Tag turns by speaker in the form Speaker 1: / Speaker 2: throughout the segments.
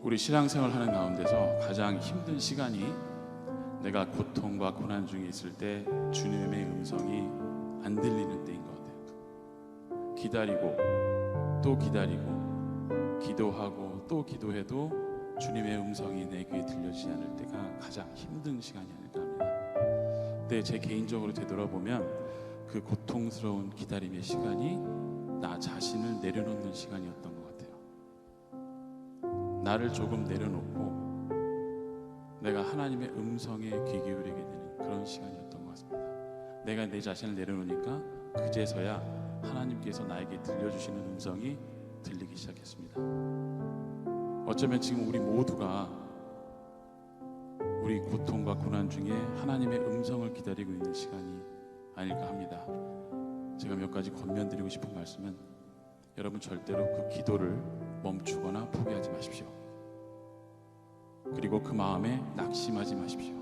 Speaker 1: 우리 신앙생활 하는 가운데서 가장 힘든 시간이 내가 고통과 고난 중에 있을 때 주님의 음성이 안 들리는 때인 것 같아요. 기다리고 또 기다리고 기도하고 또 기도해도 주님의 음성이 내 귀에 들려지지 않을 때가 가장 힘든 시간이 아닐까 합니다. 근데 제 개인적으로 되돌아보면 그 고통스러운 기다림의 시간이 나 자신을 내려놓는 시간이었던 것 같아요. 나를 조금 내려놓고 내가 하나님의 음성에 귀 기울이게 되는 그런 시간이었던 것 같습니다. 내가 내 자신을 내려놓으니까 그제서야 하나님께서 나에게 들려주시는 음성이 들리기 시작했습니다. 어쩌면 지금 우리 모두가 우리 고통과 고난 중에 하나님의 음성을 기다리고 있는 시간이 아닐까 합니다. 제가 몇 가지 권면드리고 싶은 말씀은, 여러분 절대로 그 기도를 멈추거나 포기하지 마십시오. 그리고 그 마음에 낙심하지 마십시오.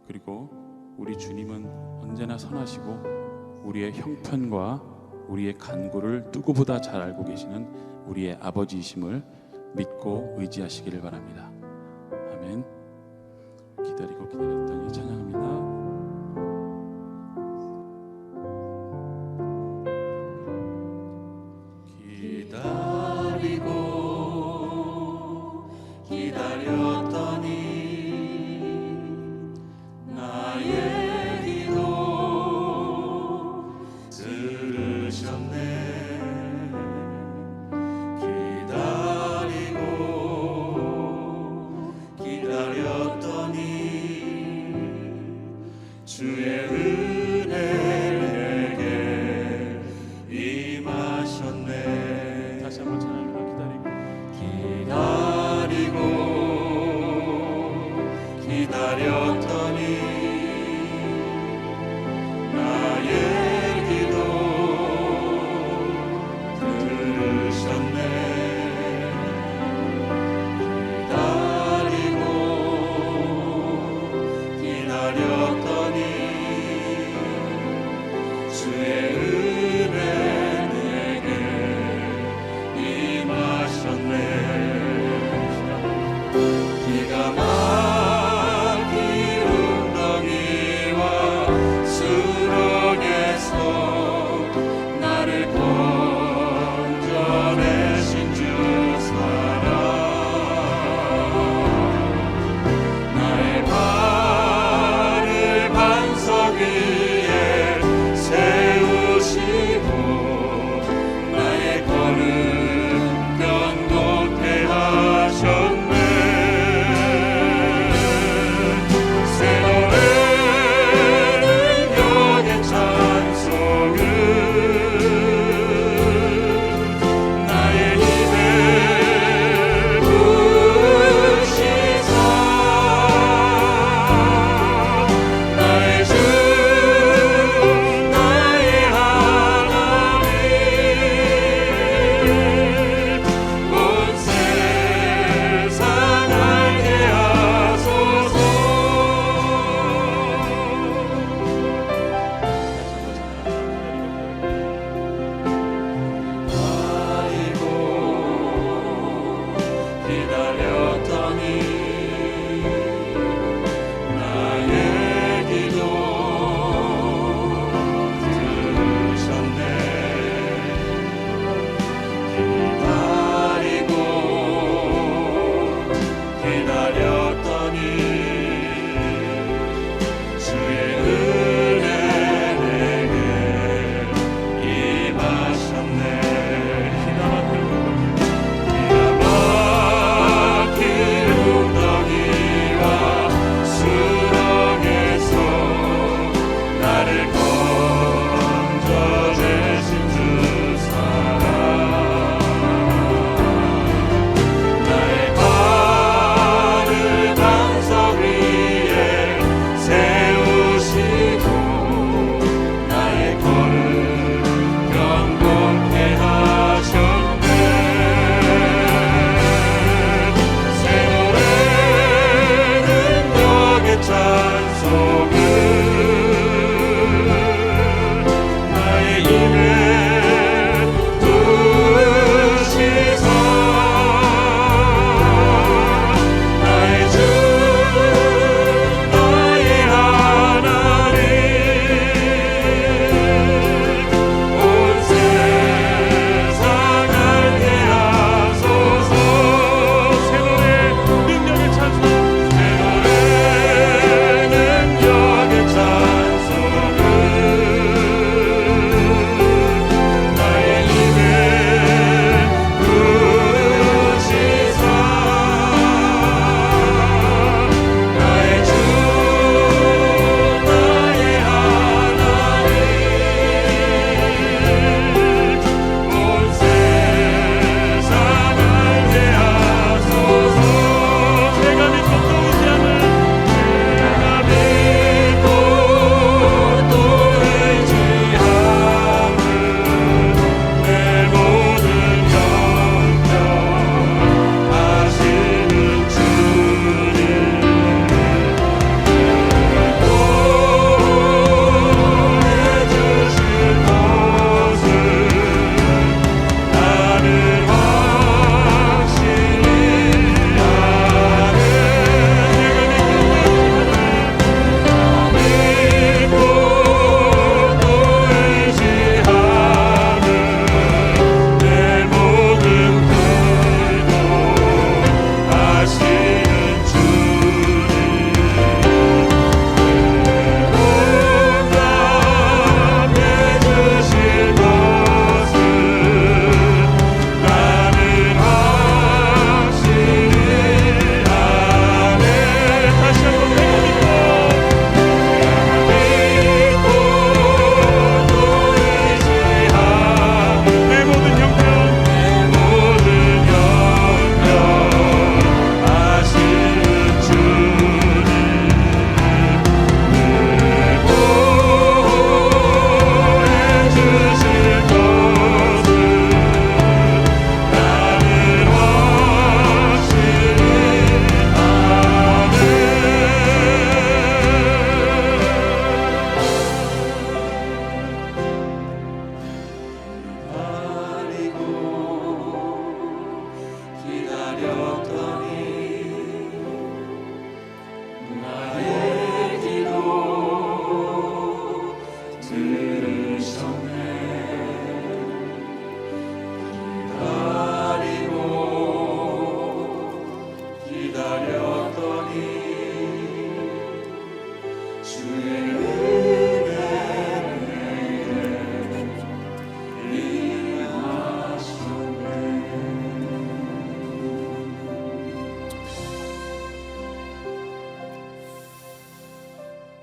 Speaker 1: 그리고 우리 주님은 언제나 선하시고 우리의 형편과 우리의 간구를 누구보다 잘 알고 계시는 우리의 아버지이심을 믿고 의지하시기를 바랍니다. 아멘. 기다리고 기다렸더니 찬양합니다.
Speaker 2: 비가 막히오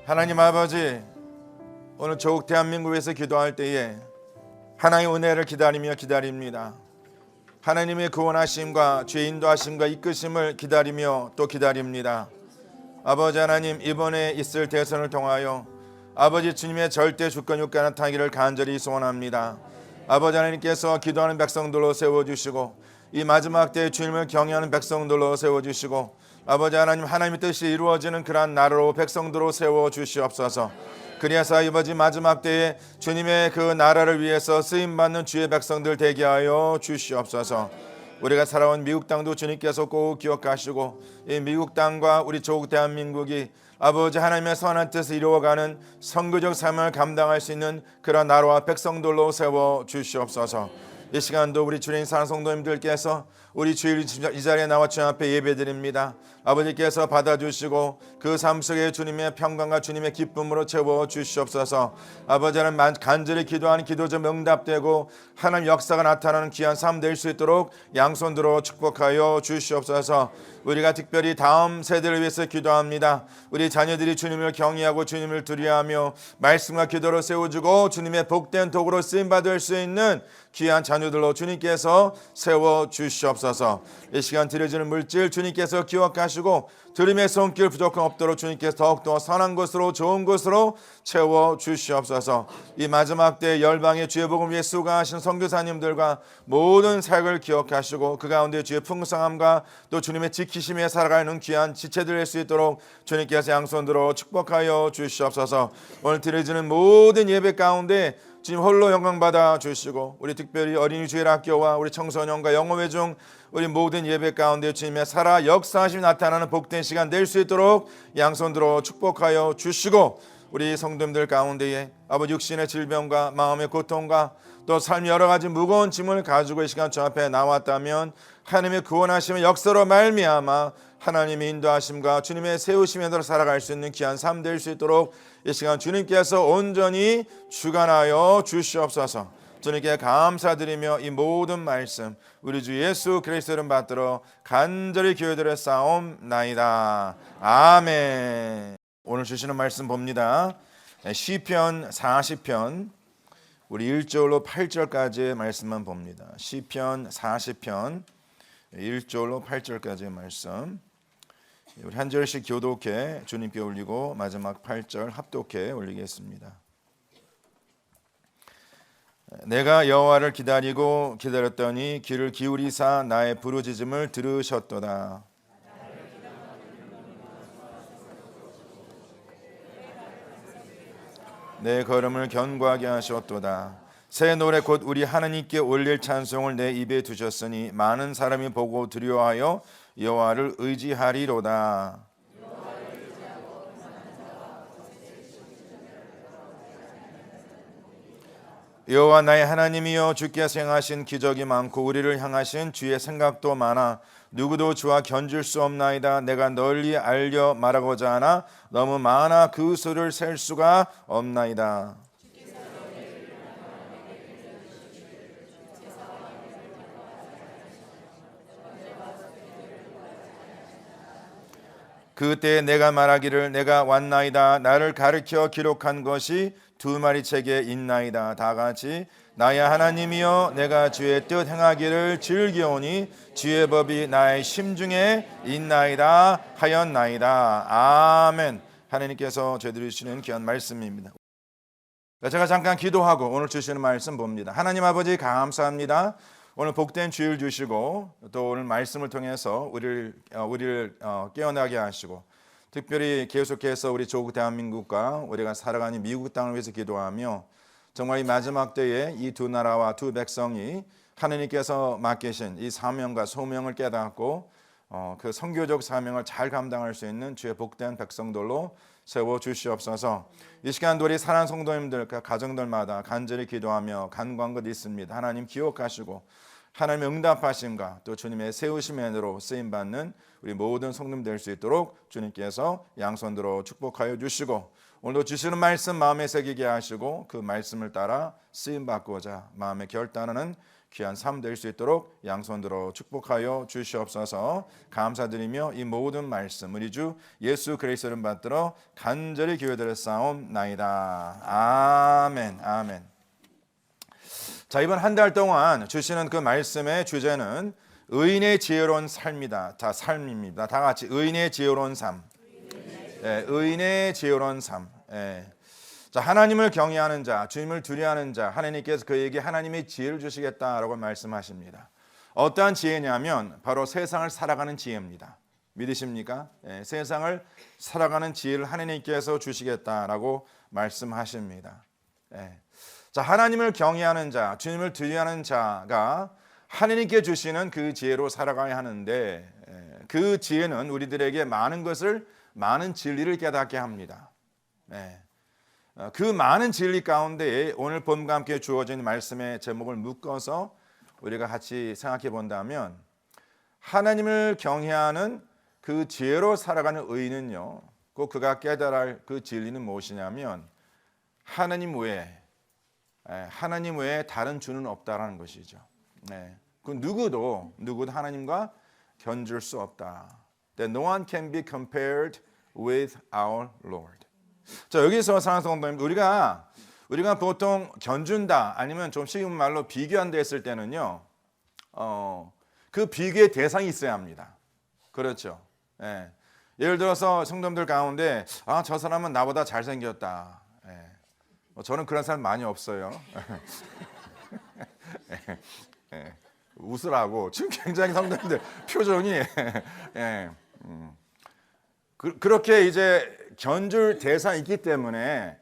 Speaker 2: 하나님 아버지, 오늘 조국 대한민국에서 기도할 때에 하나님의 은혜를 기다리며 기다립니다. 하나님의 구원하심과 주의 인도하심과 이끄심을 기다리며 또 기다립니다. 아버지 하나님, 이번에 있을 대선을 통하여 아버지 주님의 절대 주권 육가 나타나기를 간절히 소원합니다. 아버지 하나님께서 기도하는 백성들로 세워주시고 이 마지막 때에 주님을 경외하는 백성들로 세워주시고 아버지 하나님, 하나님의 뜻이 이루어지는 그러한 나라로 백성들로 세워주시옵소서. 그리하사 아버지 마지막 때에 주님의 그 나라를 위해서 쓰임받는 주의 백성들 되게 하여 주시옵소서. 우리가 살아온 미국 땅도 주님께서 꼭 기억하시고 이 미국 땅과 우리 조국 대한민국이 아버지 하나님의 선한 뜻을 이루어가는 선교적 사명을 감당할 수 있는 그런 나라와 백성들로 세워주시옵소서. 이 시간도 우리 주님 사랑 성도님들께서 우리 주일 이 자리에 나와 주님 앞에 예배드립니다. 아버지께서 받아주시고 그 삶 속에 주님의 평강과 주님의 기쁨으로 채워주시옵소서. 아버지 하나님, 간절히 기도하는 기도좀 응답되고 하나님 역사가 나타나는 귀한 삶 될 수 있도록 양손들어 축복하여 주시옵소서. 우리가 특별히 다음 세대를 위해서 기도합니다. 우리 자녀들이 주님을 경외하고 주님을 두려워하며 말씀과 기도로 세워주고 주님의 복된 도구로 쓰임받을 수 있는 귀한 자녀들로 주님께서 세워주시옵소서. 이 시간 드려지는 물질 주님께서 기억하시고 들음의 손길 부족함 없도록 주님께서 더욱더 선한 것으로 좋은 것으로 채워주시옵소서. 이 마지막 때 열방의 주의 복음 위해 수고하신 선교사님들과 모든 사역을 기억하시고 그 가운데 주의 풍성함과 또 주님의 지키심에 살아가는 귀한 지체들 될 수 있도록 주님께서 양손들어 축복하여 주시옵소서. 오늘 드려지는 모든 예배 가운데 주님 홀로 영광 받아 주시고 우리 특별히 어린이 주일학교와 우리 청소년과 영어회중 우리 모든 예배 가운데 주님의 살아 역사하심이 나타나는 복된 시간 될 수 있도록 양손들어 축복하여 주시고 우리 성도님들 가운데에 아버지 육신의 질병과 마음의 고통과 또 삶 여러 가지 무거운 짐을 가지고 이 시간 저 앞에 나왔다면 하나님의 구원하심의 역사로 말미암아 하나님의 인도하심과 주님의 세우심에 따라 살아갈 수 있는 귀한 삶 될 수 있도록 이 시간 주님께서 온전히 주관하여 주시옵소서. 주님께 감사드리며 이 모든 말씀 우리 주 예수 그리스도를 받들어 간절히 기도드려 싸움나이다. 아멘. 오늘 주시는 말씀 봅니다. 시편 40편 우리 1절로 8절까지의 말씀만 봅니다. 시편 40편 1절로 8절까지의 말씀 우리 한 절씩 교독해 주님께 올리고 마지막 8절 합독해 올리겠습니다. 내가 여호와를 기다리고 기다렸더니 귀를 기울이사 나의 부르짖음을 들으셨도다. 내 걸음을 견고하게 하셨도다. 새 노래 곧 우리 하나님께 올릴 찬송을 내 입에 두셨으니 많은 사람이 보고 두려워하여 여호와를 의지하리로다. 여호와 나의 하나님이여, 주께 행하신 기적이 많고 우리를 향하신 주의 생각도 많아 누구도 주와 견줄 수 없나이다. 내가 널리 알려 말하고자 하나 너무 많아 그 수를 셀 수가 없나이다. 그때 내가 말하기를 내가 왔나이다. 나를 가르쳐 기록한 것이 두 마리 책에 있나이다. 다 같이 나의 하나님이여, 내가 주의 뜻 행하기를 즐겨오니 주의 법이 나의 심중에 있나이다 하였나이다. 아멘. 하나님께서 저희들이 주시는 귀한 말씀입니다. 제가 잠깐 기도하고 오늘 주시는 말씀 봅니다. 하나님 아버지 감사합니다. 오늘 복된 주일 주시고 또 오늘 말씀을 통해서 우리를 깨어나게 하시고 특별히 계속해서 우리 조국 대한민국과 우리가 살아가는 미국 땅을 위해서 기도하며 정말 이 마지막 때에 이 두 나라와 두 백성이 하나님께서 맡기신 이 사명과 소명을 깨닫고 그 선교적 사명을 잘 감당할 수 있는 주의 복된 백성들로 세워주시옵소서. 이 시간도 우리 사랑하는 성도님들 가정들마다 간절히 기도하며 간구한 것 있습니다. 하나님 기억하시고 하나님의 응답하심과 또 주님의 세우심으로 쓰임받는 우리 모든 성도님 될 수 있도록 주님께서 양손들어 축복하여 주시고, 오늘도 주시는 말씀 마음에 새기게 하시고 그 말씀을 따라 쓰임받고자 마음에 결단하는 귀한 삶 될 수 있도록 양손들어 축복하여 주시옵소서. 감사드리며 이 모든 말씀 우리 주 예수 그리스도를 받들어 간절히 기도드렸사옵나이다. 아멘. 아멘. 자, 이번 한 달 동안 주시는 그 말씀의 주제는 의인의 지혜로운 삶이다. 자, 삶입니다. 다 같이 의인의 지혜로운 삶. 의인의 지혜로운 삶. 자, 하나님을 경외하는 자, 주님을 두려워하는 자, 하나님께서 그에게 하나님의 지혜를 주시겠다라고 말씀하십니다. 어떠한 지혜냐면 바로 세상을 살아가는 지혜입니다. 믿으십니까? 세상을 살아가는 지혜를 하나님께서 주시겠다라고 말씀하십니다. 자, 하나님을 경외하는 자, 주님을 두려워하는 자가 하나님께 주시는 그 지혜로 살아가야 하는데, 그 지혜는 우리들에게 많은 진리를 깨닫게 합니다. 그 많은 진리 가운데 오늘 본문과 함께 주어진 말씀의 제목을 묶어서 우리가 같이 생각해 본다면, 하나님을 경외하는 그 지혜로 살아가는 의인은요, 꼭 그가 깨달아야 할 그 진리는 무엇이냐면 하나님 외에 다른 주는 없다라는 것이죠. 그 누구도 하나님과 견줄 수 없다. That no one can be compared with our Lord. 자, 여기서 사랑하는 성도님, 우리가 보통 견준다 아니면 좀 쉬운 말로 비교한다 했을 때는요, 그 비교의 대상이 있어야 합니다. 그렇죠. 예를 들어서 성도님들 가운데 저 사람은 나보다 잘생겼다. 저는 그런 사람 많이 없어요. 웃으라고 지금 굉장히 성도님들 표정이 그렇게 이제 견줄 대상이 있기 때문에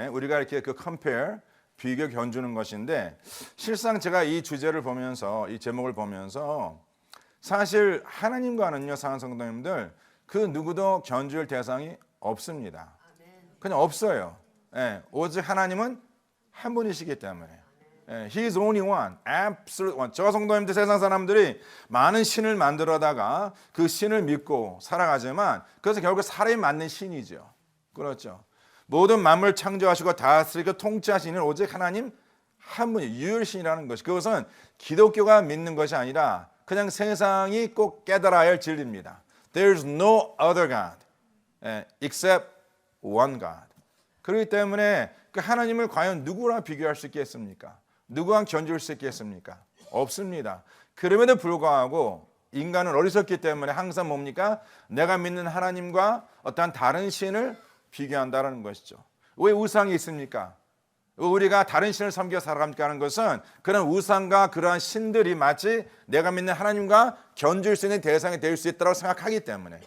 Speaker 2: 우리가 이렇게 그 compare 비교 견주는 것인데, 실상 제가 이 주제를 보면서 이 제목을 보면서 사실 하나님과는요, 사랑하는 성도님들, 그 누구도 견줄 대상이 없습니다. 그냥 없어요. 오직 하나님은 한 분이시기 때문에. He is only one, absolute one. 저 성도님들, 세상 사람들이 많은 신을 만들어다가 그 신을 믿고 살아가지만, 그래서 결국 사람이 맞는 신이죠. 그렇죠. 모든 만물 창조하시고 다스리고 통치하시는 오직 하나님 한 분이 유일신이라는 것이, 그것은 기독교가 믿는 것이 아니라 그냥 세상이 꼭 깨달아야 할 진리입니다. There is no other God except one God. 그렇기 때문에 그 하나님을 과연 누구랑 비교할 수 있겠습니까? 누구랑 견줄 수 있겠습니까? 없습니다. 그럼에도 불구하고 인간은 어리석기 때문에 항상 뭡니까? 내가 믿는 하나님과 어떠한 다른 신을 비교한다는 것이죠. 왜 우상이 있습니까? 우리가 다른 신을 섬겨 살아갑니까 하는 것은 그런 우상과 그러한 신들이 마치 내가 믿는 하나님과 견줄 수 있는 대상이 될 수 있다고 생각하기 때문에.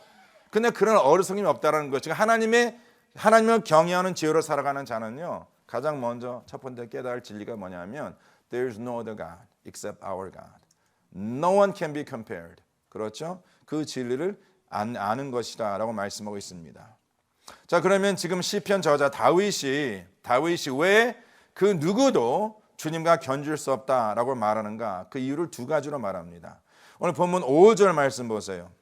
Speaker 2: 근데 그런 어리석임이 없다는 것이, 하나님을 경외하는 지혜로 살아가는 자는요, 가장 먼저 첫 번째 깨달을 진리가 뭐냐면 There is no other God except our God. No one can be compared. 그렇죠? 그 진리를 아는 것이다 라고 말씀하고 있습니다. 자, 그러면 지금 시편 저자 다윗이 왜 그 누구도 주님과 견줄 수 없다라고 말하는가? 그 이유를 두 가지로 말합니다. 오늘 본문 5절 말씀 보세요.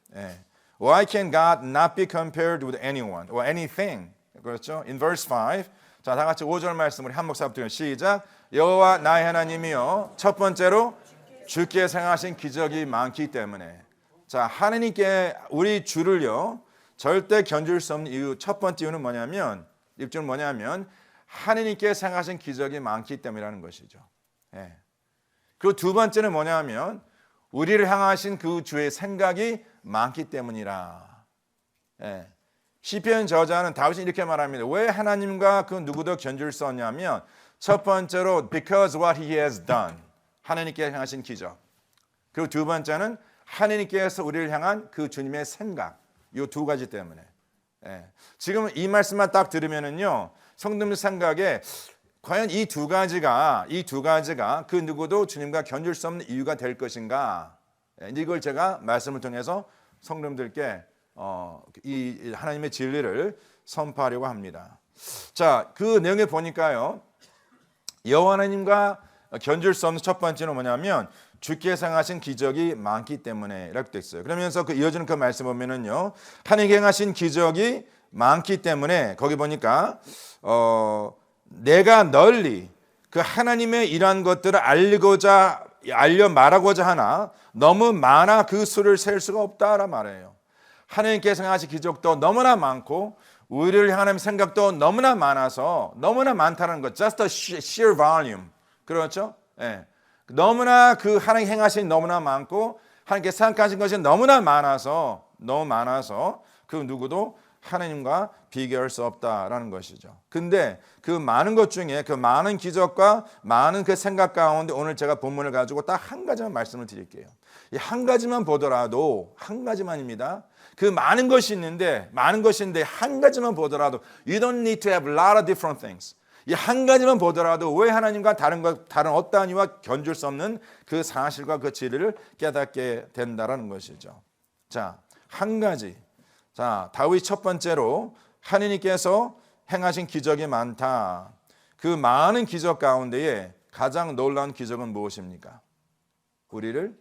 Speaker 2: Why can God not be compared with anyone or anything? 그렇죠? In verse 5. 자, 다 같이 5절 말씀 우리 한 목사부터 시작. 여호와 나의 하나님이여, 첫 번째로 주께 행하신 기적이 많기 때문에. 자, 하나님께 우리 주를요 절대 견줄 수 없는 이유, 첫 번째 이유는 뭐냐면, 입주는 뭐냐면 하나님께 행하신 기적이 많기 때문이라는 것이죠. 그리고 두 번째는 뭐냐면 우리를 향하신 그 주의 생각이 많기 때문이라. 시편 저자는 다윗이 이렇게 말합니다. 왜 하나님과 그 누구도 견줄 수 없냐면, 첫 번째로 because what he has done, 하나님께 향하신 기적. 그리고 두 번째는 하나님께서 우리를 향한 그 주님의 생각. 이 두 가지 때문에. 지금 이 말씀만 딱 들으면은요, 성도님 생각에 과연 이 두 가지가 그 누구도 주님과 견줄 수 없는 이유가 될 것인가? 이걸 제가 말씀을 통해서 성도님들께 이 하나님의 진리를 선포하려고 합니다. 자, 그 내용에 보니까요, 여호와 하나님과 견줄 수 없는 첫 번째는 뭐냐면 주께서 행하신 기적이 많기 때문에 이렇게 돼 있어요. 그러면서 그 이어지는 그 말씀 보면은요, 하나님께 행하신 기적이 많기 때문에 거기 보니까 내가 널리 그 하나님의 이러한 것들을 알려 말하고자 하나 너무 많아 그 수를 셀 수가 없다라 말해요. 하나님께서 행하신 기적도 너무나 많고 우리를 향하는 생각도 너무나 많아서 너무나 많다는 것, just a sheer volume. 그렇죠? 예. 너무나 그 하나님 행하신 너무나 많고 하나님께서 생각하신 것이 너무 많아서 그 누구도 하나님과 비교할 수 없다라는 것이죠. 근데 그 많은 것 중에 그 많은 기적과 많은 그 생각 가운데 오늘 제가 본문을 가지고 딱 한 가지만 말씀을 드릴게요. 이 한 가지만 보더라도 한 가지만입니다. 그 많은 것이 있는데 한 가지만 보더라도 you don't need to have a lot of different things. 이 한 가지만 보더라도 왜 하나님과 다른 어떠한 이와 견줄 수 없는 그 사실과 그 진리를 깨닫게 된다라는 것이죠. 자, 한 가지. 자, 다윗 첫 번째로 하나님께서 행하신 기적이 많다. 그 많은 기적 가운데에 가장 놀라운 기적은 무엇입니까? 우리를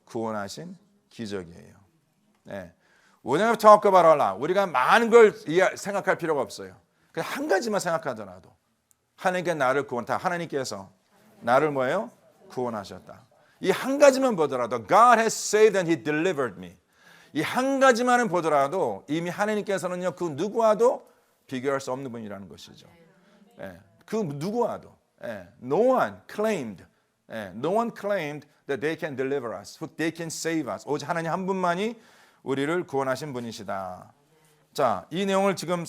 Speaker 2: 구원하신 기적이에요. 네. We never talk about our life. 우리가 많은 걸 생각할 필요가 없어요. 그냥 한 가지만 생각하더라도 하나님께 나를 구원하다. 하나님께서 나를 뭐예요? 구원하셨다. 이 한 가지만 보더라도 God has saved and He delivered me. 이 한 가지만은 보더라도 이미 하나님께서는요 그 누구와도 비교할 수 없는 분이라는 것이죠. 예, 그 누구와도 no one claimed that they can deliver us, they can save us. 오직 하나님 한 분만이 우리를 구원하신 분이시다. 자, 이 내용을 지금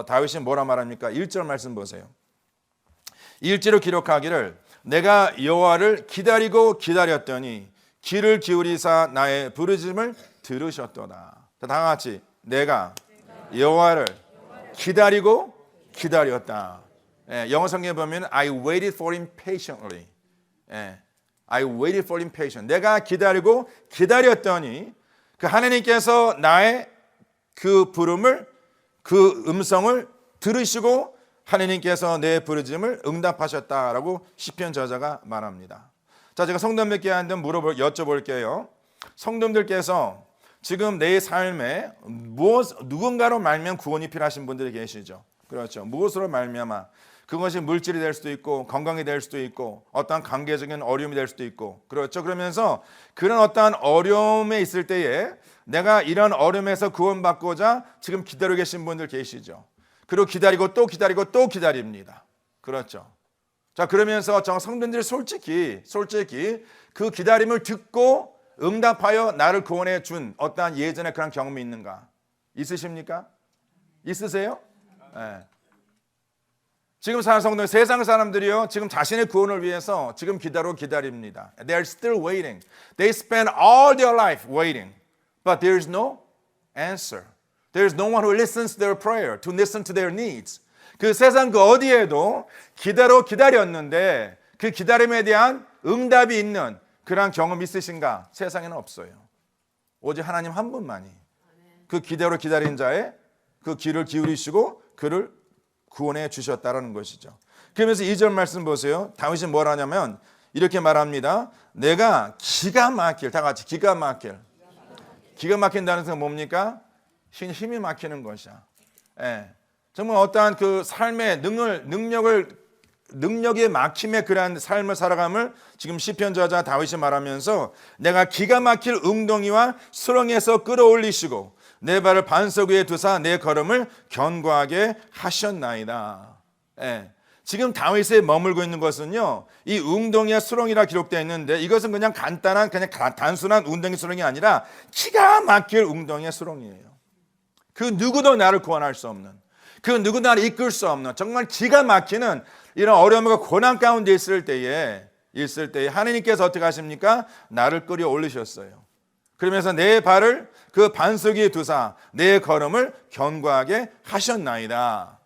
Speaker 2: 다윗이 뭐라 말합니까? 1절 말씀 보세요. 1절로 기록하기를 내가 여호와를 기다리고 기다렸더니 귀를 기울이사 나의 부르짖음을 들으셨도다. 다 같이 내가 여호와를 기다리고 기다렸다. 영어 성경에 보면 I waited for him patiently. I waited for him patiently. 내가 기다리고 기다렸더니 그 하나님께서 나의 그 부름을 그 음성을 들으시고 하나님께서 내 부르짖음을 응답하셨다라고 시편 저자가 말합니다. 자, 제가 성도님들께 한번 여쭤볼게요. 성도님들께서 지금 내 삶에 누군가로 말미암아 구원이 필요하신 분들이 계시죠. 그렇죠. 무엇으로 말미암아 그것이 물질이 될 수도 있고 건강이 될 수도 있고 어떠한 관계적인 어려움이 될 수도 있고 그렇죠. 그러면서 그런 어떠한 어려움에 있을 때에 내가 이런 어려움에서 구원받고자 지금 기다리고 계신 분들 계시죠. 그리고 기다리고 또 기다리고 또 기다립니다. 그렇죠. 자, 그러면서 저 성도님들이 솔직히 그 기다림을 듣고 응답하여 나를 구원해 준 어떠한 예전에 그런 경험이 있는가? 있으십니까? 있으세요? 네. 지금 사는 성도들, 세상 사람들이요 지금 자신의 구원을 위해서 지금 기다립니다. They are still waiting. They spend all their life waiting, but there is no answer. There is no one who listens to their prayer, to listen to their needs. 그 세상 그 어디에도 기다렸는데 그 기다림에 대한 응답이 있는 그런 경험 있으신가? 세상에는 없어요. 오직 하나님 한 분만이 그 기다린 자의 그 귀를 기울이시고 그를 구원해 주셨다라는 것이죠. 그러면서 2절 말씀 보세요. 다윗이 뭘 하냐면 이렇게 말합니다. 내가 기가 막힌다는 것은 뭡니까? 힘이 막히는 것이야. 정말 어떠한 그 삶의 능력의 막힘의 그러한 삶을 살아감을 지금 시편 저자 다윗이 말하면서 내가 기가 막힐 웅덩이와 수렁에서 끌어올리시고 내 발을 반석 위에 두사 내 걸음을 견고하게 하셨나이다. 지금 다윗에 머물고 있는 것은요 이 웅덩이와 수렁이라 기록되어 있는데 이것은 그냥 단순한 웅덩이 수렁이 아니라 기가 막힐 웅덩이와 수렁이에요. 그 누구도 나를 구원할 수 없는, 그 누구도 나를 이끌 수 없는 정말 기가 막히는 이런 어려움과 고난 가운데 있을 때에 하나님께서 어떻게 하십니까? 나를 끌어 올리셨어요. 그러면서 내 발을 그 반석 위에 두사 내 걸음을 견고하게 하셨나이다.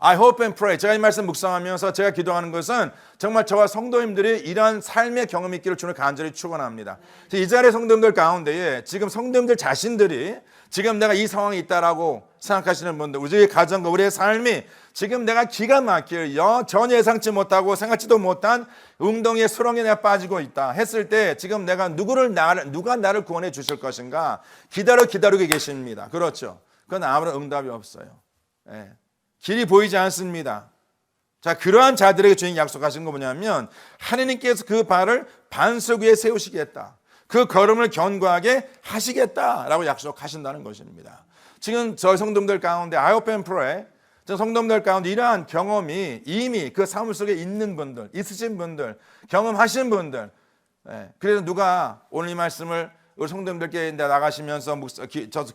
Speaker 2: I hope and pray. 제가 이 말씀 묵상하면서 제가 기도하는 것은 정말 저와 성도님들이 이러한 삶의 경험이 있기를 주는 간절히 축원합니다. 이 자리의 성도님들 가운데에 지금 성도님들 자신들이 지금 내가 이 상황이 있다라고 생각하시는 분들, 우리의 가정과 우리의 삶이 지금 내가 기가 막힐 전혀 예상치 못하고 생각지도 못한 웅덩이의 수렁에 내가 빠지고 있다 했을 때 지금 내가 누가 나를 구원해 주실 것인가 기다리고 계십니다. 그렇죠. 그건 아무런 응답이 없어요. 예. 길이 보이지 않습니다. 자, 그러한 자들에게 주님 약속하신 거 뭐냐면 하느님께서 그 발을 반석 위에 세우시겠다. 그 걸음을 견고하게 하시겠다라고 약속하신다는 것입니다. 지금 저희 성도님들 가운데 I hope and pray, 저 성도님들 가운데 이러한 경험이 이미 그 사물 속에 있는 분들, 있으신 분들, 경험하신 분들, 그래서 누가 오늘 이 말씀을 우리 성도님들께 나가시면서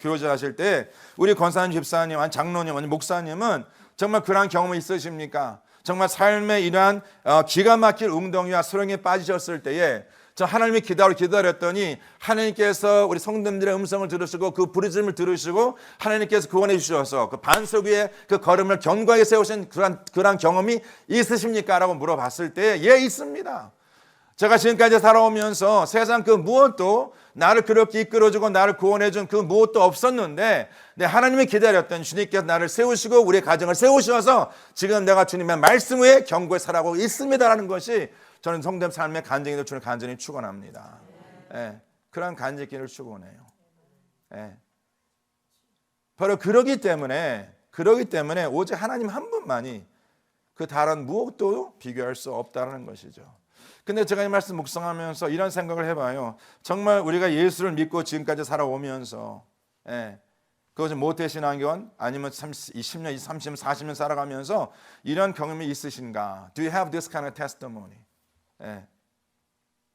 Speaker 2: 교제를 하실 때 우리 권사님, 집사님, 장로님, 목사님은 정말 그러한 경험이 있으십니까? 정말 삶의 이러한 기가 막힐 웅덩이와 수렁에 빠지셨을 때에 저 하나님이 기다렸더니 하나님께서 우리 성도님들의 음성을 들으시고 그 부르짖음을 들으시고 하나님께서 구원해 주셔서 그 반석 위에 그 걸음을 견고하게 세우신 그러한 경험이 있으십니까? 라고 물어봤을 때 예, 있습니다. 제가 지금까지 살아오면서 세상 그 무엇도 나를 그렇게 이끌어주고 나를 구원해준 그 무엇도 없었는데 하나님이 기다렸던 주님께서 나를 세우시고 우리의 가정을 세우셔서 지금 내가 주님의 말씀 위에 견고히 살아가고 있습니다라는 것이 저는 성도님 삶의 간증이 될 줄을 간절히 축원합니다. 예, 그런 간증기를 축원해요. 예. 바로 그러기 때문에 오직 하나님 한 분만이 그 다른 무엇도 비교할 수 없다는 것이죠. 근데 제가 이 말씀 묵상하면서 이런 생각을 해봐요. 정말 우리가 예수를 믿고 지금까지 살아오면서 그것은 모태신앙견 아니면 20년, 30년, 40년 살아가면서 이런 경험이 있으신가? Do you have this kind of testimony?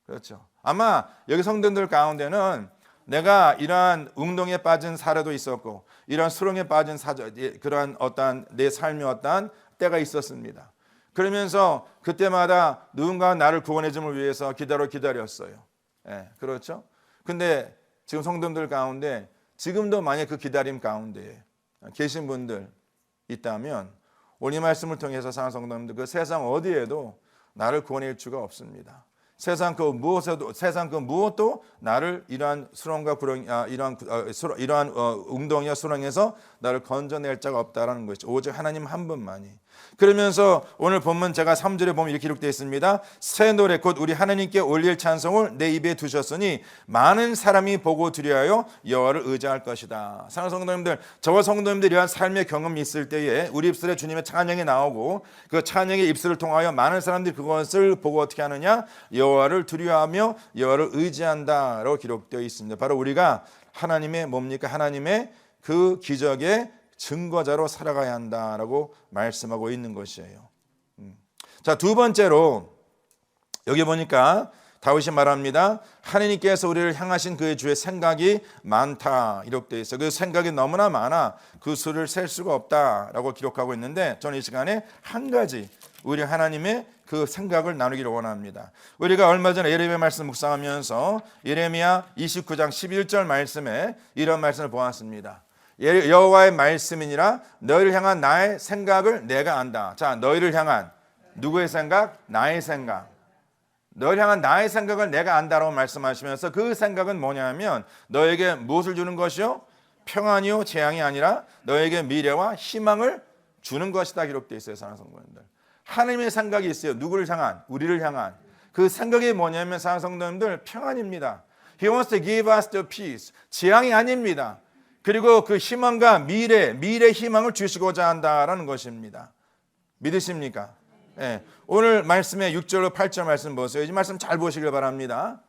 Speaker 2: 그렇죠. 아마 여기 성도들 가운데는 내가 이러한 웅덩이에 빠진 사례도 있었고 이런 수렁에 빠진 그러한 어떤 내 삶의 어떤 때가 있었습니다. 그러면서 그때마다 누군가 나를 구원해 줌을 위해서 기다렸어요. 그렇죠. 근데 지금 성도들 가운데 지금도 만약 그 기다림 가운데 계신 분들 있다면 오늘 이 말씀을 통해서 사는 성도님들 그 세상 어디에도 나를 구원할 수가 없습니다. 세상 그 무엇도 나를 이러한 수렁과 이러한 웅덩이와 수렁에서 나를 건져낼 자가 없다라는 것이죠. 오직 하나님 한 분만이. 그러면서 오늘 본문 제가 3절에 보면 이렇게 기록되어 있습니다. 새 노래 곧 우리 하나님께 올릴 찬송을 내 입에 두셨으니 많은 사람이 보고 두려하여 여호와를 의지할 것이다. 사랑하는 성도님들, 저와 성도님들이 이러한 삶의 경험이 있을 때에 우리 입술에 주님의 찬양이 나오고 그 찬양의 입술을 통하여 많은 사람들이 그것을 보고 어떻게 하느냐? 여호와를 두려워하며 여호와를 의지한다라고 기록되어 있습니다. 바로 우리가 하나님의 뭡니까? 하나님의 그 기적의 증거자로 살아가야 한다라고 말씀하고 있는 것이에요. 자, 두 번째로 여기 보니까 다윗이 말합니다. 하나님께서 우리를 향하신 그의 주의 생각이 많다 이렇게 되어 있어요. 그 생각이 너무나 많아 그 수를 셀 수가 없다라고 기록하고 있는데 저는 이 시간에 한 가지 우리 하나님의 그 생각을 나누기를 원합니다. 우리가 얼마 전에 예레미야 말씀 묵상하면서 예레미야 29장 11절 말씀에 이런 말씀을 보았습니다. 여호와의 말씀이니라 너희를 향한 나의 생각을 내가 안다. 자, 너희를 향한 누구의 생각? 나의 생각. 너희를 향한 나의 생각을 내가 안다라고 말씀하시면서 그 생각은 뭐냐면 너에게 무엇을 주는 것이요? 평안이요 재앙이 아니라 너에게 미래와 희망을 주는 것이다 기록되어 있어요. 사랑하는 성도님들, 하나님의 생각이 있어요. 누구를 향한? 우리를 향한. 그 생각이 뭐냐면 사랑하는 성도님들, 평안입니다. He wants to give us the peace. 재앙이 아닙니다. 그리고 그 희망과 미래 희망을 주시고자 한다라는 것입니다. 믿으십니까? 오늘 말씀의 6절로 8절 말씀 보세요. 이 말씀 잘 보시길 바랍니다.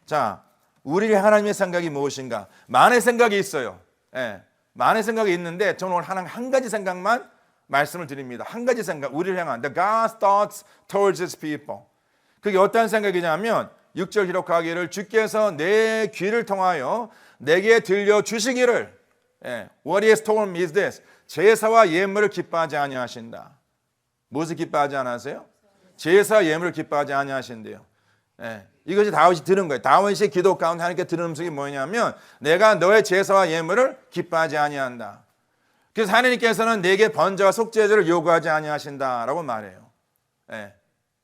Speaker 2: 자, 우리의 하나님의 생각이 무엇인가? 많은 생각이 있어요. 많은 생각이 있는데 저는 오늘 한 가지 생각만 말씀을 드립니다. 한 가지 생각, 우리를 향한 The God's thoughts towards His people. 그게 어떤 생각이냐면 6절 기록하기를 주께서 내 귀를 통하여 내게 들려주시기를 What He has told me is this. 제사와 예물을 기뻐하지 아니하신다. 무엇을 기뻐하지 않으세요? 제사 예물을 기뻐하지 아니하신대요. 이것이 다윗이 들은 거예요. 다윗이 기도 가운데 하나님께 들은 음성이 뭐냐면 내가 너의 제사와 예물을 기뻐하지 아니한다. 그래서 하나님께서는 내게 번제와 속죄제를 요구하지 아니하신다라고 말해요. 예,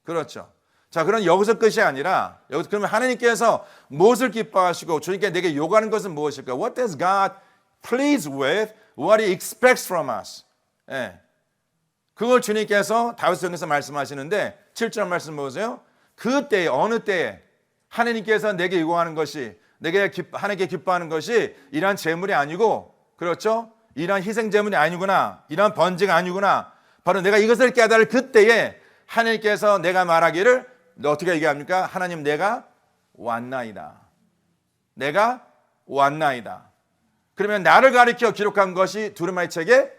Speaker 2: 그렇죠. 자, 그럼 여기서 끝이 아니라 그러면 하나님께서 무엇을 기뻐하시고 주님께 내게 요구하는 것은 무엇일까? What does God please with? What He expects from us? 예, 그걸 주님께서 다윗성경에서 말씀하시는데 7절 말씀 보세요. 그때 어느 때에 하나님께서 내게 요구하는 것이 하나님께 기뻐하는 것이 이러한 재물이 아니고 그렇죠? 이러한 희생 제물이 아니구나. 이러한 번제가 아니구나. 바로 내가 이것을 깨달을 그때에 하나님께서 내가 말하기를 어떻게 얘기합니까? 하나님 내가 왔나이다. 내가 왔나이다. 그러면 나를 가리켜 기록한 것이 두루마리 책에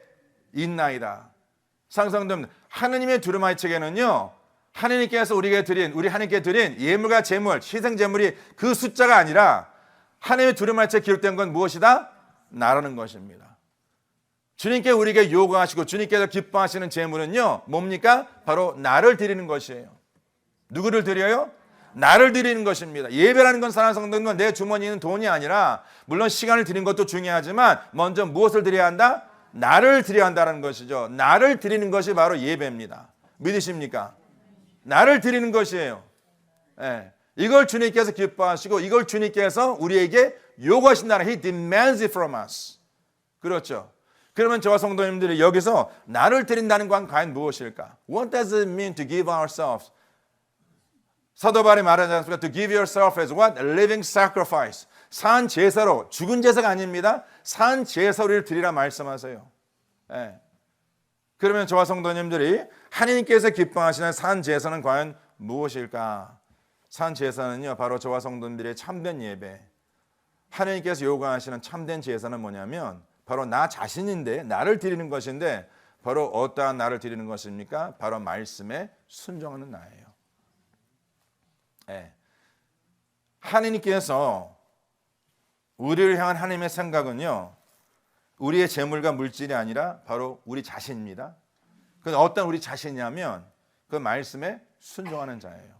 Speaker 2: 있나이다. 상상됩니다. 하나님의 두루마리 책에는요. 하나님께서 우리 하나님께 드린 예물과 제물, 희생 제물이 그 숫자가 아니라 하나님의 두루마리 책에 기록된 건 무엇이다? 나라는 것입니다. 주님께 우리에게 요구하시고 주님께서 기뻐하시는 제물은요. 뭡니까? 바로 나를 드리는 것이에요. 누구를 드려요? 나를 드리는 것입니다. 예배라는 건 사랑하는 성도님은 내 주머니에 있는 돈이 아니라 물론 시간을 드리는 것도 중요하지만 먼저 무엇을 드려야 한다? 나를 드려야 한다는 것이죠. 나를 드리는 것이 바로 예배입니다. 믿으십니까? 나를 드리는 것이에요. 예. 이걸 주님께서 기뻐하시고 이걸 주님께서 우리에게 요구하신다는 He demands it from us. 그렇죠. 그러면 저와 성도님들이 여기서 나를 드린다는 건 과연 무엇일까? What does it mean to give ourselves? 사도 바울이 말하지 않습니까? To give yourself as what? A living sacrifice. 산 제사로, 죽은 제사가 아닙니다. 산 제사를 드리라 말씀하세요. 예. 그러면 저와 성도님들이 하나님께서 기뻐하시는 산 제사는 과연 무엇일까? 산 제사는요, 바로 저와 성도님들의 참된 예배. 하나님께서 요구하시는 참된 제사는 뭐냐면 바로 나 자신인데 나를 드리는 것인데 바로 어떠한 나를 드리는 것입니까? 바로 말씀에 순종하는 나예요. 네. 하나님께서 우리를 향한 하나님의 생각은요. 우리의 재물과 물질이 아니라 바로 우리 자신입니다. 그 어떤 우리 자신이냐면 그 말씀에 순종하는 자예요.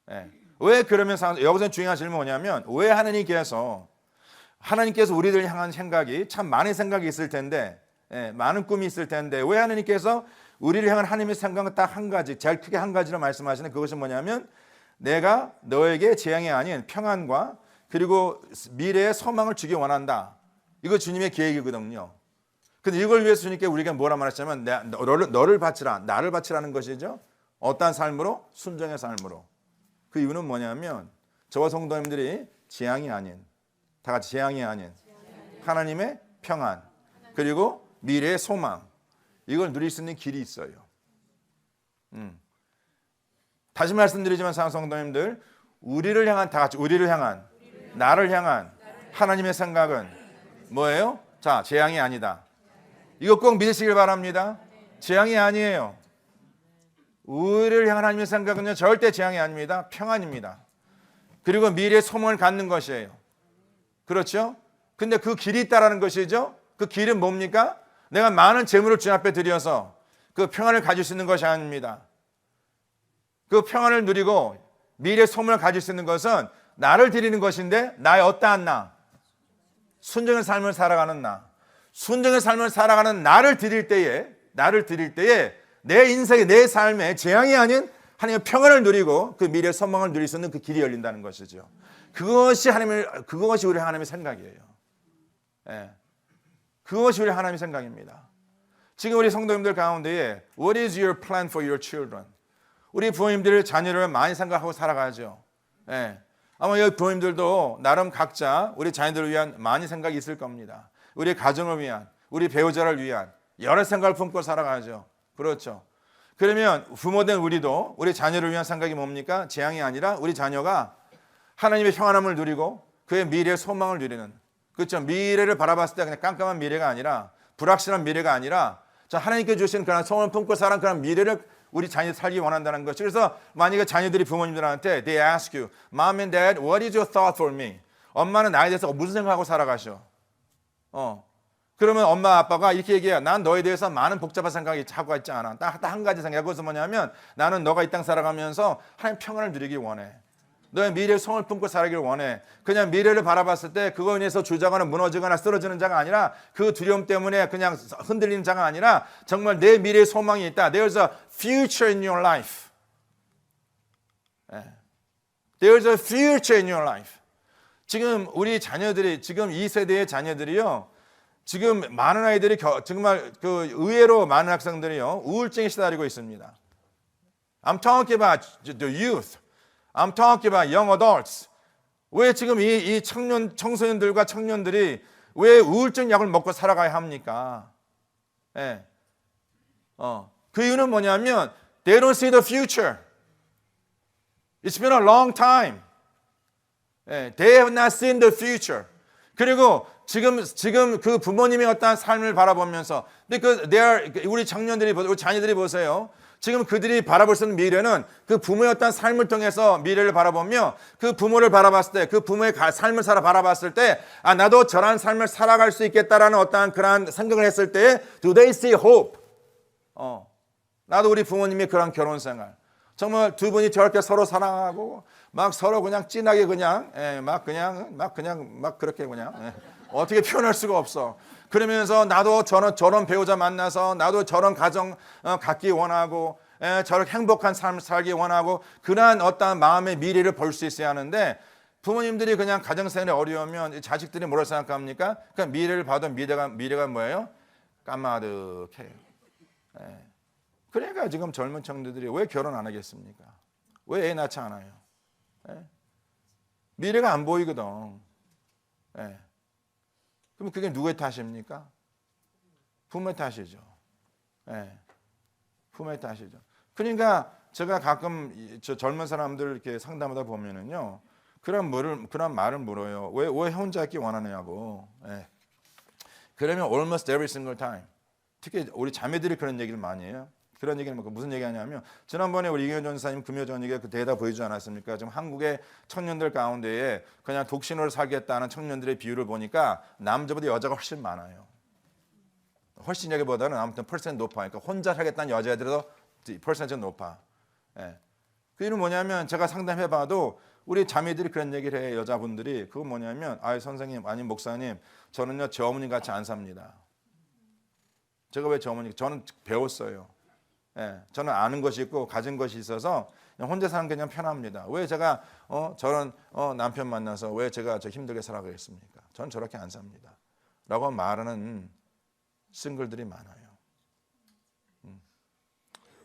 Speaker 2: 네. 왜 그러면 여기서 중요한 질문이 뭐냐면 왜 하나님께서 우리를 향한 생각이 참 많은 생각이 있을 텐데 많은 꿈이 있을 텐데 왜 하나님께서 우리를 향한 하나님의 생각은 딱 한 가지 제일 크게 한 가지로 말씀하시는 그것이 뭐냐면 내가 너에게 재앙이 아닌 평안과 그리고 미래의 소망을 주기 원한다. 이거 주님의 계획이거든요. 근데 이걸 위해서 주님께 우리가 뭐라 말했냐면 너를 바치라 나를 바치라는 것이죠. 어떠한 삶으로? 순종의 삶으로. 그 이유는 뭐냐면 저와 성도님들이 재앙이 아닌 다 같이 재앙이 아닌 하나님의 평안 그리고 미래의 소망 이걸 누릴 수 있는 길이 있어요. 다시 말씀드리지만 사랑하는 성도님들 우리를 향한 다 같이 우리를 향한 나를 향한 하나님의 생각은 뭐예요? 자, 재앙이 아니다. 이거 꼭 믿으시길 바랍니다. 재앙이 아니에요. 우리를 향한 하나님의 생각은요 절대 재앙이 아닙니다. 평안입니다. 그리고 미래의 소망을 갖는 것이에요. 그렇죠? 근데 그 길이 있다라는 것이죠. 그 길은 뭡니까? 내가 많은 재물을 주님 앞에 드려서 그 평안을 가질 수 있는 것이 아닙니다. 그 평안을 누리고 미래의 소망을 가질 수 있는 것은 나를 드리는 것인데 나의 어떠한 나? 순종의 삶을 살아가는 나. 순종의 삶을 살아가는 나를 드릴 때에 내 인생의 내 삶에 재앙이 아닌 하나님의 평안을 누리고 그 미래의 소망을 누릴 수 있는 그 길이 열린다는 것이죠. 그것이 우리 하나님의 생각이에요. 예. 그것이 우리 하나님의 생각입니다. 지금 우리 성도님들 가운데에 What is your plan for your children? 우리 부모님들 자녀를 많이 생각하고 살아가죠. 예. 아마 여기 부모님들도 나름 각자 우리 자녀들을 위한 많이 생각이 있을 겁니다. 우리 가정을 위한, 우리 배우자를 위한 여러 생각을 품고 살아가죠. 그렇죠. 그러면 부모된 우리도 우리 자녀를 위한 생각이 뭡니까? 재앙이 아니라 우리 자녀가 하나님의 평안함을 누리고 그의 미래의 소망을 누리는 그렇죠. 미래를 바라봤을 때 그냥 깜깜한 미래가 아니라 불확실한 미래가 아니라 하나님께 주신 그런 소원을 품고 살아가는 그런 미래를 우리 자녀들 살기 원한다는 것이. 그래서 만약에 자녀들이 부모님들한테 They ask you, Mom and Dad, what is your thought for me? 엄마는 나에 대해서 무슨 생각하고 살아가셔? 그러면 엄마 아빠가 이렇게 얘기해요. 난 너에 대해서 많은 복잡한 생각이 하고 있지 않아. 딱 한 가지 생각. 그것은 뭐냐면 나는 너가 이 땅 살아가면서 하나님 평안을 누리기 원해. 너의 미래의 소원을 품고 살기를 원해. 그냥 미래를 바라봤을 때 그거에 인해서 주저하거나 무너지거나 쓰러지는 자가 아니라 그 두려움 때문에 그냥 흔들리는 자가 아니라 정말 내 미래의 소망이 있다. There's a future in your life. There's a future in your life. 지금 우리 자녀들이, 지금 이 세대의 자녀들이요, 지금 많은 아이들이 정말 그 의외로 많은 학생들이요 우울증에 시달리고 있습니다. I'm talking about the youth. I'm talking about young adults. 왜 지금 이 청소년들과 청년들이 왜 우울증 약을 먹고 살아가야 합니까? 예. 그 이유는 뭐냐면 they don't see the future. It's been a long time. They have not seen the future. 그리고 지금 그 부모님의 어떠한 삶을 바라보면서, 근데 우리 청년들이, 우리 자녀들이 보세요. 지금 그들이 바라볼 수 있는 미래는 그 부모의 어떤 삶을 통해서 미래를 바라보며 그 부모를 바라봤을 때, 그 부모의 삶을 바라봤을 때, 아, 나도 저런 삶을 살아갈 수 있겠다라는 어떠한 그런 생각을 했을 때, do they see hope? 나도 우리 부모님의 그런 결혼 생활. 정말 두 분이 저렇게 서로 사랑하고, 막 서로 그냥 진하게 그냥, 막 그렇게 그냥, 어떻게 표현할 수가 없어. 그러면서 나도 저런 배우자 만나서 나도 저런 가정 갖기 원하고 저렇게 행복한 삶을 살기 원하고 그러한 어떠한 마음의 미래를 볼 수 있어야 하는데 부모님들이 그냥 가정생활이 어려우면 자식들이 뭐라 생각합니까? 그러니까 미래를 봐도 미래가 뭐예요? 까마득해요. 그러니까 지금 젊은 청년들이 왜 결혼 안 하겠습니까? 왜 애 낳지 않아요? 미래가 안 보이거든. 그럼 그게 누구의 탓입니까? 부모의 탓이죠. 부모의 탓이죠. 그러니까 제가 가끔 저 젊은 사람들 이렇게 상담하다 보면은요, 그런 말을 물어요. 왜 혼자 있기 원하느냐고. 그러면 almost every single time. 특히 우리 자매들이 그런 얘기를 많이 해요. 그런 얘기는 무슨 얘기하냐면 지난번에 우리 이경현 전사님 금요전익에 그 대답 보여주지 않았습니까? 지금 한국의 청년들 가운데에 그냥 독신으로 살겠다는 청년들의 비율을 보니까 남자보다 여자가 훨씬 많아요. 훨씬 여기보다는 아무튼 퍼센트 높아. 그러니까 혼자 살겠다는 여자들도 퍼센트가 높아. 그 이유는 뭐냐면 제가 상담해봐도 우리 자매들이 그런 얘기를 해요. 여자분들이. 그건 뭐냐면 아유 선생님 아니 목사님 저는요 저 어머니 같이 안 삽니다. 제가 왜 저 어머니? 저는 배웠어요. 저는 아는 것이 있고 가진 것이 있어서 그냥 혼자 사는 게 그냥 편합니다. 왜 제가 저런 남편 만나서 왜 제가 저 힘들게 살아가겠습니까? 저는 저렇게 안 삽니다. 라고 말하는 싱글들이 많아요.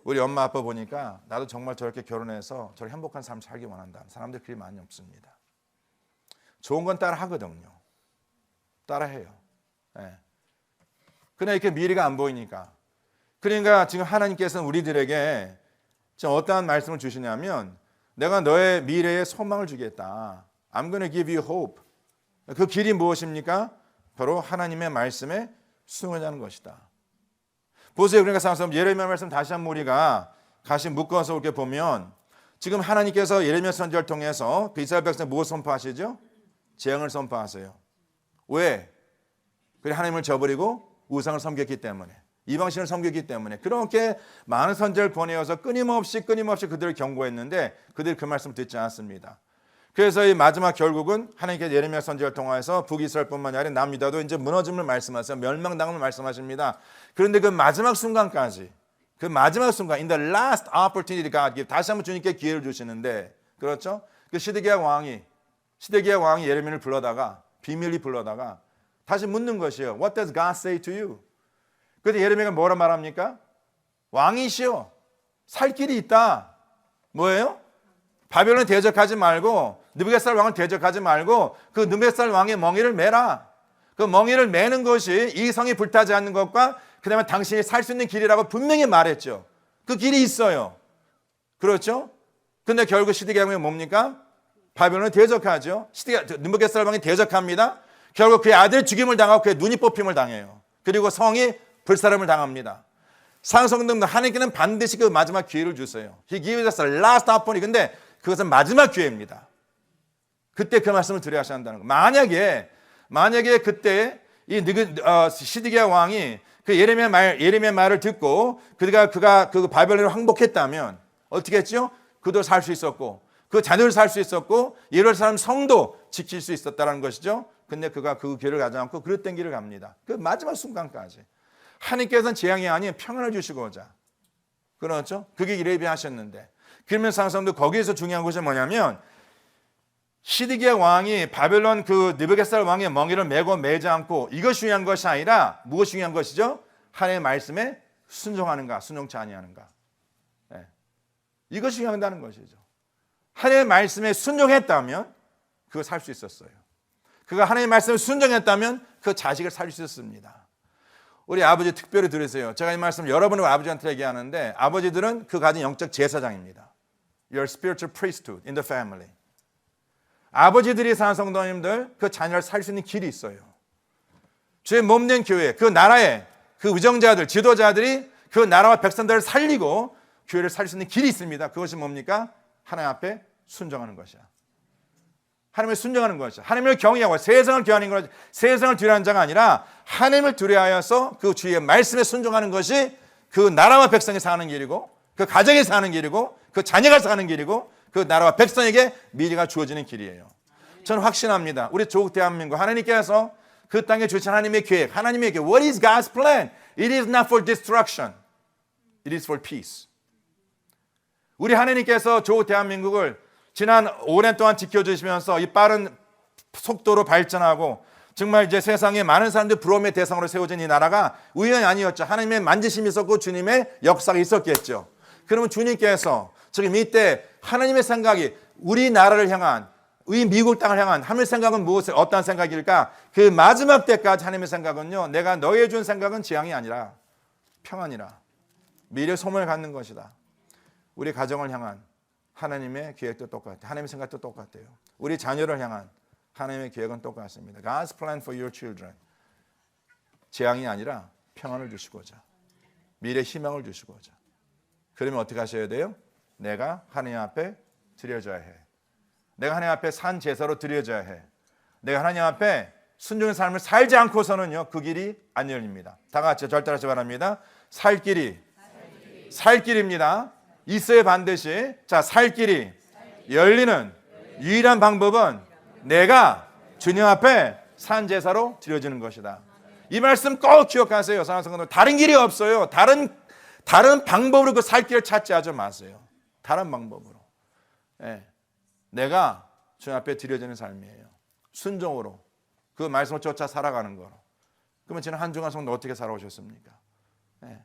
Speaker 2: 우리 엄마 아빠 보니까 나도 정말 저렇게 결혼해서 저렇게 행복한 삶 살기 원한다. 사람들이 그리 많이 없습니다. 좋은 건 따라 하거든요. 따라 해요. 그러나 이렇게 미래가 안 보이니까. 그러니까 지금 하나님께서는 우리들에게 지금 어떠한 말씀을 주시냐면 내가 너의 미래에 소망을 주겠다. I'm going to give you hope. 그 길이 무엇입니까? 바로 하나님의 말씀에 순응하는 것이다. 보세요. 그러니까 사람 예레미야 말씀 다시 한번 우리가 다시 묶어서 이렇게 보면 지금 하나님께서 예레미야 선지자를 통해서 그 이스라엘 백성 무엇을 선포하시죠? 재앙을 선포하세요. 왜? 그래 하나님을 저버리고 우상을 섬겼기 때문에. 이방신을 섬겼기 때문에 그렇게 많은 선지자를 보내어서 끊임없이 그들을 경고했는데 그들이 그 말씀을 듣지 않았습니다. 그래서 이 마지막 결국은 하나님께서 예레미야 선지자를 통해서 북이스라엘뿐만 아니라 남유다도 이제 무너짐을 말씀하세요. 멸망당을 말씀하십니다. 그런데 그 마지막 순간까지 그 마지막 순간 in the last opportunity God give 다시 한번 주님께 기회를 주시는데 그렇죠? 그 시드기야 왕이 예레미야를 불러다가 비밀리 불러다가 다시 묻는 것이에요. What does God say to you? 그런데 예레미야가 뭐라 말합니까? 왕이시여 살 길이 있다. 뭐예요? 바벨론을 대적하지 말고 느부갓네살 왕을 대적하지 말고 그 느부갓네살 왕의 멍에를 매라. 그 멍에를 매는 것이 이 성이 불타지 않는 것과 그 다음에 당신이 살 수 있는 길이라고 분명히 말했죠. 그 길이 있어요. 그렇죠? 근데 결국 시드기야 왕이 뭡니까? 바벨론을 대적하죠. 느부갓네살 왕이 대적합니다. 결국 그의 아들 죽임을 당하고 그의 눈이 뽑힘을 당해요. 그리고 성이 불사름을 당합니다. 상성등도 하나님께는 반드시 그 마지막 기회를 주세요. He gives us a last opportunity. 근데 그것은 마지막 기회입니다. 그때 그 말씀을 드려야 한다는 거. 만약에 그때 이 시드기야 왕이 그 예레미야 말을 듣고 그가 그 바벨론을 항복했다면 어떻게 했죠? 그도 살 수 있었고 그 자녀를 살 수 있었고 예루살렘 성도 지킬 수 있었다는 것이죠. 근데 그가 그 길을 가지 않고 그릇된 길을 갑니다. 그 마지막 순간까지 하나님께서는 재앙이 아닌 평안을 주시고자, 그렇죠? 그게 예비하셨는데, 그러면 상성도 거기에서 중요한 것이 뭐냐면 시드기야 왕이 바벨론 그 느부갓네살 왕의 멍에를 메고 매지 않고, 이것이 중요한 것이 아니라 무엇이 중요한 것이죠? 하나님의 말씀에 순종하는가 순종치 아니하는가. 네. 이것이 중요하다는 것이죠. 하나님의 말씀에 순종했다면 그거 살 수 있었어요. 그가 하나님의 말씀에 순종했다면 그 자식을 살릴 수 있었습니다. 우리 아버지 특별히 들으세요. 제가 이 말씀 여러분의 아버지한테 얘기하는데, 아버지들은 그 가진 영적 제사장입니다. Your spiritual priesthood in the family. 아버지들이 사는 성도님들, 그 자녀를 살 수 있는 길이 있어요. 주의 몸된 교회, 그 나라의 그 의정자들, 지도자들이 그 나라와 백성들을 살리고 교회를 살 수 있는 길이 있습니다. 그것이 뭡니까? 하나님 앞에 순종하는 것이야. 하나님을 순종하는 것이야. 하나님을 경외하고 세상을 경외하는 것이, 세상을 두려워하는 자가 아니라 하나님을 두려워하여서 그 주의 말씀에 순종하는 것이 그 나라와 백성이 사는 길이고, 그 가정이 사는 길이고, 그 자녀가 사는 길이고, 그 나라와 백성에게 미래가 주어지는 길이에요. 저는 확신합니다. 우리 조국 대한민국, 하나님께서 그 땅에 주신 하나님의 계획, 하나님의 계획. What is God's plan? It is not for destruction. It is for peace. 우리 하나님께서 조국 대한민국을 지난 오랜 동안 지켜주시면서 이 빠른 속도로 발전하고 정말 이제 세상에 많은 사람들 부러움의 대상으로 세워진 이 나라가 우연이 아니었죠. 하나님의 만지심이 있었고 주님의 역사가 있었겠죠. 그러면 주님께서 지금 이때 하나님의 생각이 우리나라를 향한, 우리 미국 땅을 향한 하나님의 생각은 무엇을, 어떤 생각일까? 그 마지막 때까지 하나님의 생각은요, 내가 너희에 준 생각은 재앙이 아니라 평안이라 미래 소망을 갖는 것이다. 우리 가정을 향한 하나님의 계획도 똑같아요. 하나님의 생각도 똑같아요. 우리 자녀를 향한 하나님의 계획은 똑같습니다. God's plan for your children. 재앙이 아니라 평안을 주시고자, 미래 희망을 주시고자. 그러면 어떻게 하셔야 돼요? 내가 하나님 앞에 드려져야 해. 내가 하나님 앞에 산 제사로 드려져야 해. 내가 하나님 앞에 순종의 삶을 살지 않고서는요, 그 길이 안 열립니다. 다 같이 절대하시 바랍니다. 살 길이, 살 길입니다. 있어야 반드시. 자, 살 길이 열리는 유일한 방법은 내가 주님 앞에 산 제사로 드려지는 것이다. 이 말씀 꼭 기억하세요. 사랑하는 성도들, 다른 길이 없어요. 다른 방법으로 그 살 길을 찾지 하지 마세요. 다른 방법으로. 네. 내가 주님 앞에 드려지는 삶이에요. 순종으로 그 말씀을 쫓아 살아가는 거로. 그러면 지난 한 주간 성도 어떻게 살아오셨습니까? 네.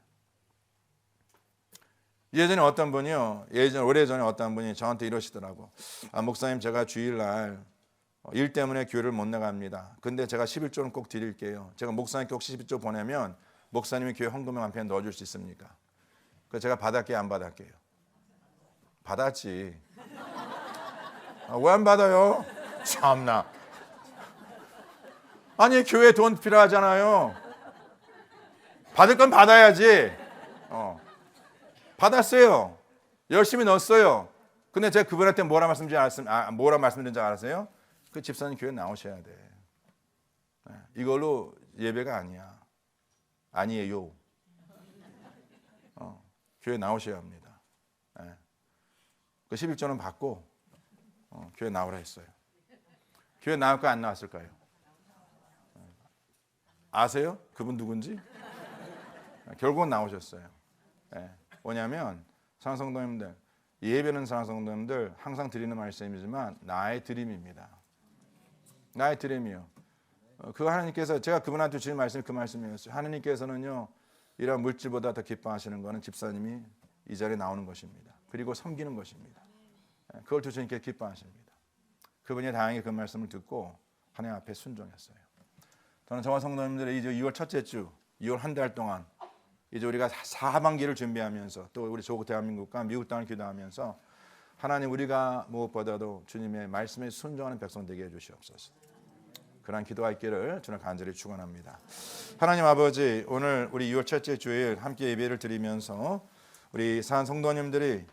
Speaker 2: 예전에 어떤 분이요, 오래전에 어떤 분이 저한테 이러시더라고. 목사님, 제가 주일날 일 때문에 교회를 못 나갑니다. 근데 제가 11조는 꼭 드릴게요. 제가 목사님께 혹시 11조 보내면 목사님이 교회 헌금에 한 편 넣어줄 수 있습니까? 그래서 제가 받을게요, 안 받을게요? 받았지. 왜 안 받아요? 참나. 아니, 교회 돈 필요하잖아요. 받을 건 받아야지. 받았어요. 열심히 넣었어요. 근데 제가 그분한테 뭐라 말씀드린지 알았어요? 그 집사님 교회 나오셔야 돼. 이걸로 예배가 아니야. 아니에요. 교회 나오셔야 합니다. 그 11조는 받고 교회 나오라 했어요. 교회 나올까 안 나왔을까요? 아세요? 그분 누군지? 결국은 나오셨어요. 뭐냐면 사랑성도님들, 예배는 사랑성도님들 항상 드리는 말씀이지만 나의 드림입니다. 나의 드림이요. 그 하나님께서, 제가 그분한테 주신 말씀이 그 말씀이었어요. 하나님께서는요, 이런 물질보다 더 기뻐하시는 것은 집사님이 이 자리에 나오는 것입니다. 그리고 섬기는 것입니다. 그걸 주님께 기뻐하십니다. 그분이 다행히 그 말씀을 듣고 하나님 앞에 순종했어요. 저는 저와 성도님들의 이제 2월 첫째 주, 2월 한 달 동안 이제 우리가 하반기를 준비하면서 또 우리 조국 대한민국과 미국 땅을 기도하면서 하나님, 우리가 무엇보다도 주님의 말씀에 순종하는 백성 되게 해주시옵소서. 그런 기도가 있기를 주님 간절히 축원합니다. 하나님 아버지, 오늘 우리 2월 첫째 주일 함께 예배를 드리면서 우리 산 성도님들이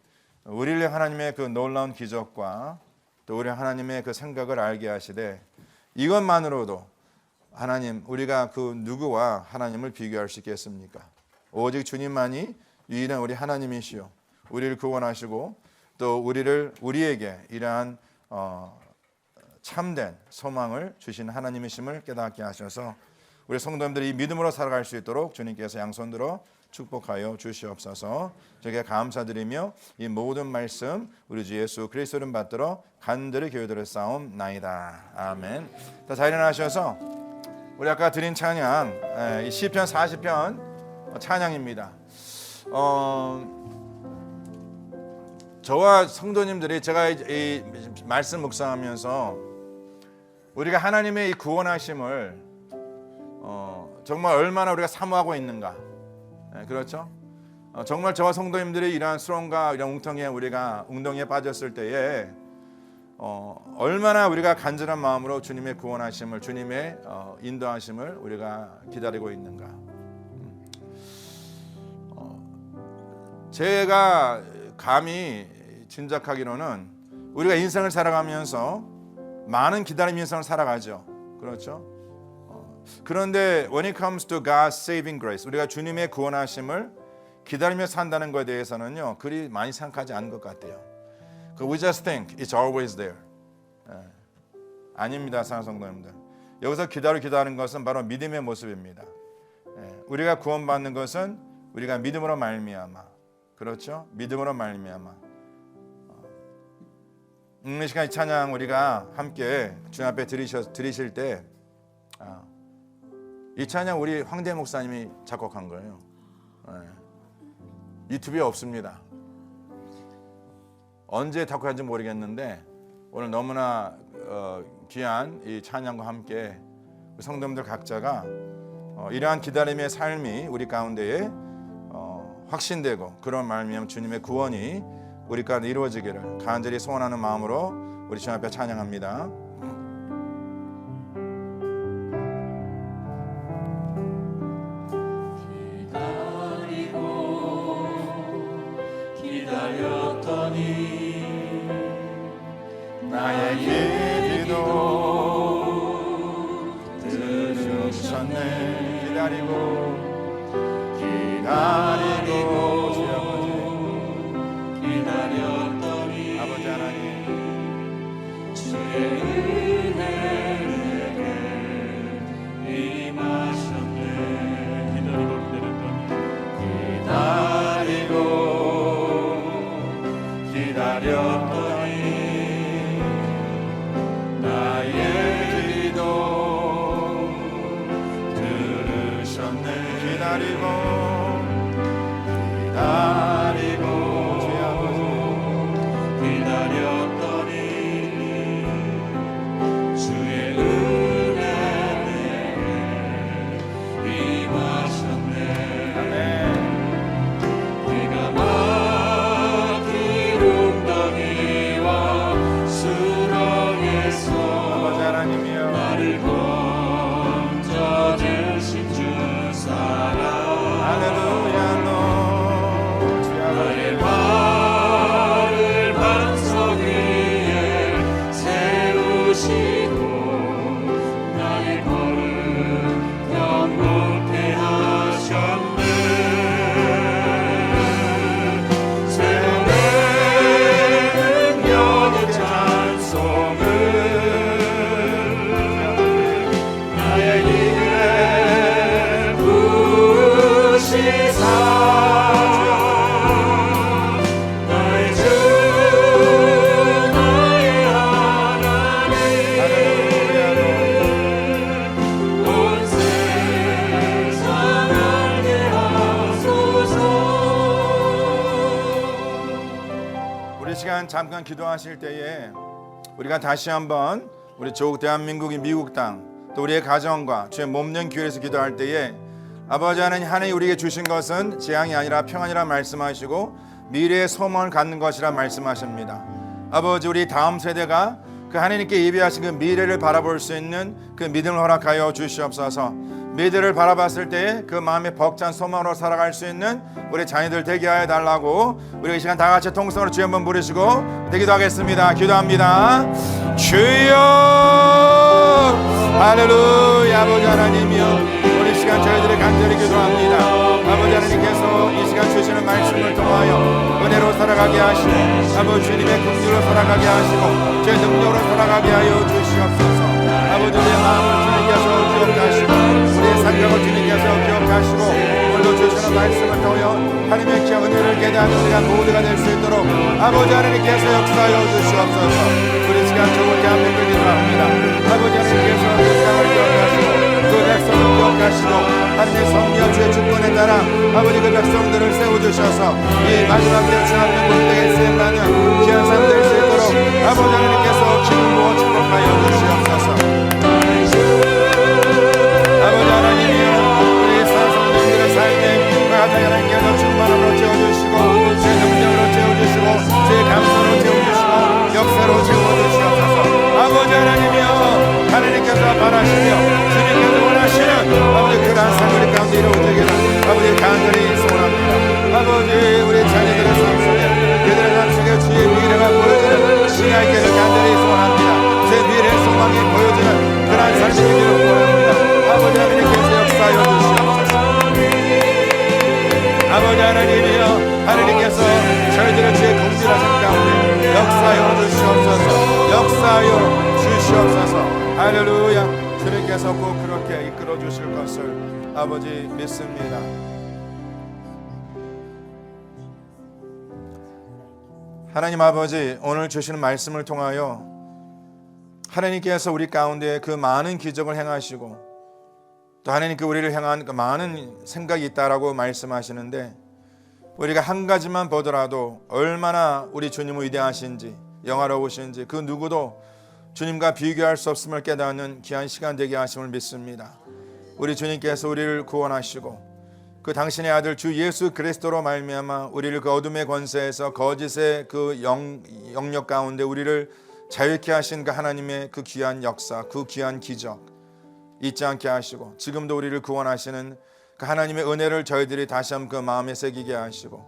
Speaker 2: 우리를 하나님의 그 놀라운 기적과 또 우리 하나님의 그 생각을 알게 하시되, 이것만으로도 하나님, 우리가 그 누구와 하나님을 비교할 수 있겠습니까? 오직 주님만이 유일한 우리 하나님이시요, 우리를 구원하시고 또 우리에게 이러한 참된 소망을 주신 하나님이심을 깨닫게 하셔서 우리 성도님들이 믿음으로 살아갈 수 있도록 주님께서 양손 들어 축복하여 주시옵소서. 저희가 감사드리며 이 모든 말씀 우리 주 예수 그리스도 이름 받들어 간절히 기도드려 싸움나이다. 아멘. 자, 일어나셔서 우리 아까 드린 찬양, 이 시편 40편 찬양입니다. 저와 성도님들이 제가 이 말씀 묵상하면서 우리가 하나님의 이 구원하심을 정말 얼마나 우리가 사모하고 있는가. 그렇죠? 정말 저와 성도님들이 이러한 수렁과 이런 웅덩이에 빠졌을 때에 얼마나 우리가 간절한 마음으로 주님의 구원하심을, 주님의 인도하심을 우리가 기다리고 있는가. 제가 감히 짐작하기로는 우리가 인생을 살아가면서 많은 기다림 인생을 살아가죠. 그렇죠? 그런데 when it comes to God's saving grace, 우리가 주님의 구원하심을 기다리며 산다는 것에 대해서는요, 그리 많이 생각하지 않은 것 같아요. We just think it's always there. 아닙니다, 사랑하는 성도님들. 여기서 기다리는 것은 바로 믿음의 모습입니다. 우리가 구원받는 것은 우리가 믿음으로 말미암아, 그렇죠? 믿음으로 말미암아. 이 시간 이 찬양 우리가 함께 주님 앞에 드리실 때, 이 찬양 우리 황대 목사님이 작곡한 거예요. 유튜브에 없습니다. 언제 작곡한지 모르겠는데 오늘 너무나 귀한 이 찬양과 함께 성도님들 각자가 이러한 기다림의 삶이 우리 가운데에 확신되고 그런 말미암아 주님의 구원이 우리 가운데 이루어지기를 간절히 소원하는 마음으로 우리 주님 앞에 찬양합니다.
Speaker 3: 나의
Speaker 2: 기도 들으셨네. 기다리고 주여 아버지
Speaker 3: 기다렸더니
Speaker 2: 아버지 하나님
Speaker 3: 주의 은혜 내게 임하셨네. 기다렸더니 나의 기도 들으셨네. 기다리고 주의 아버지 기다렸더니 주의 은혜 내게 임하셨네.
Speaker 2: 아멘.
Speaker 3: 네가 막힌 웅덩이와 수렁에서
Speaker 2: 아버지 하나님이여
Speaker 3: 나를 건져주신 주 사랑.
Speaker 2: 할렐루야 너 주의
Speaker 3: 나의
Speaker 2: 아버지
Speaker 3: 발을 반석 위에 세우시고 나의 걸음 경고케 하셨네. 새로운 능력의 찬송을 나의 길에 부으시사 나의 주 나의 하나님 온 세상 알게 하소서.
Speaker 2: 우리 시간 잠깐 기도하실 때에 우리가 다시 한번 우리 조국 대한민국이 미국 땅 또 우리의 가정과 주의 몸된 교회에서 기도할 때에 아버지 하나님 우리에게 주신 것은 재앙이 아니라 평안이라 말씀하시고 미래의 소망을 갖는 것이라 말씀하십니다. 아버지 우리 다음 세대가 그 하나님께 예비하신 그 미래를 바라볼 수 있는 그 믿음을 허락하여 주시옵소서. 미래를 바라봤을 때 그 마음의 벅찬 소망으로 살아갈 수 있는 우리 자녀들 되게 하여 달라고 우리 이 시간 다 같이 통성으로 주여 한번 부르시고 되기도 하겠습니다. 기도합니다. 주여 할렐루야. 아버지 하나님이여 우리 시간 저희들이 간절히 기도합니다. 아버지 하나님께서 이 시간 주시는 말씀을 통하여 은혜로 살아가게 하시고 아버지 주님의 긍휼로 살아가게 하시고 제 능력으로 살아가게 하여 주시옵소서. 아버지 우리의 마음을 주님께서 기억하시고 우리의 생각을 주님께서 기억하시고 오늘도 주시는 말씀을 통하여 하나님의 귀한 은혜를 깨닫는 우리가 모두가 될 수 있도록 아버지 하나님께서 역사하여 주시옵소서. 우리 시간 적은 대한민국을 기도합니다. 아버지 하나님께서 그 땅을 기억하시고 그 백성을 기억하시고 하나님의 섭리와 주의 주권에 따라 아버지 그 백성들을 세워주셔서 이 마지막 때에 대한민국 땅에 쓰임받는 귀한 삶 될 수 있도록 아버지 하나님께서 기름 부어 축복하여 주시옵소서. 아버지 하나님이여 우리 성도님들의 삶에 가장 하나님께서 충만함으로 채워주시고 제 능력으로 채워주시고 제 감사로 채워주시고 역사로 채워주시옵소서. 아버지 하나님이여 하나님께서 바라시며 주님께서 원하시는 아버지 그러한 삶 우리 가운데 이루어지기를 아버지 간절히 소원합니다. 아버지 우리 자녀들의 삶 속에 그들의 삶 속에 주의 미래가 보여지는 신의 길을 간절히 소원합니다. 제 미래의 소망이 보여지는 그러한 삶이 되기를 원합니다. 아버지 하나님께서 역사하여 주시옵소서. 아버지 하나님이여 하나님께서 저희들의 주의 긍휼하신 가운데 역사하여 주시옵소서. 역사하여 주시옵소서. 할렐루야. 주님께서 꼭 그렇게 이끌어 주실 것을 아버지 믿습니다. 하나님 아버지 오늘 주시는 말씀을 통하여 하나님께서 우리 가운데 그 많은 기적을 행하시고 또 하나님께 우리를 향한 그 많은 생각이 있다라고 말씀하시는데 우리가 한 가지만 보더라도 얼마나 우리 주님은 위대하신지 영화로우신지 그 누구도 주님과 비교할 수 없음을 깨닫는 귀한 시간 되게 하심을 믿습니다. 우리 주님께서 우리를 구원하시고 그 당신의 아들 주 예수 그리스도로 말미암아 우리를 그 어둠의 권세에서 거짓의 그 영역 가운데 우리를 자유케 하신 그 하나님의 그 귀한 역사, 그 귀한 기적 잊지 않게 하시고 지금도 우리를 구원하시는 그 하나님의 은혜를 저희들이 다시 한번 그 마음에 새기게 하시고